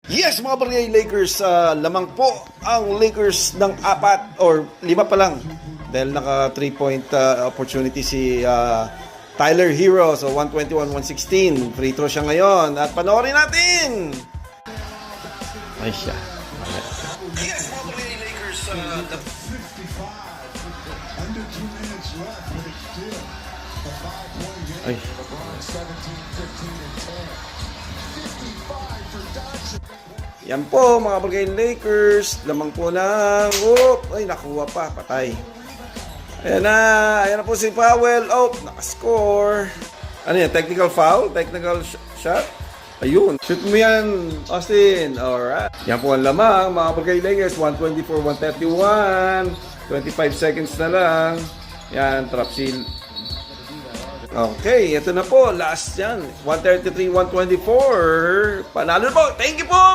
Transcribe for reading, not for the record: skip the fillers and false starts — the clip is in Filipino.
Yes, mga barangay Lakers, lamang po ang Lakers ng 4 or 5 pa lang. Dahil naka 3-point opportunity si Tyler Hero. So 121-116. Free throw siya ngayon. At panoorin natin! Ay siya. Yes, mga barangay Lakers, the 55. Under 2 minutes left, but it's still a 5-point game. Ay. LeBron 17, 15, and 10. 55 for Doncic. Yan po mga barangay Lakers. Lamang po lang. Ay, nakuha pa. Patay. Ayan na po si Powell. Nakascore. Ano yan? Technical foul? Technical shot? Ayun. Shoot mo yan, Austin. Alright. Yan po ang lamang mga barangay Lakers. 124-131. 25 seconds na lang. Yan, trap seal. Okay, ito na po. Last yan. 133-124. Panalo po. Thank you po!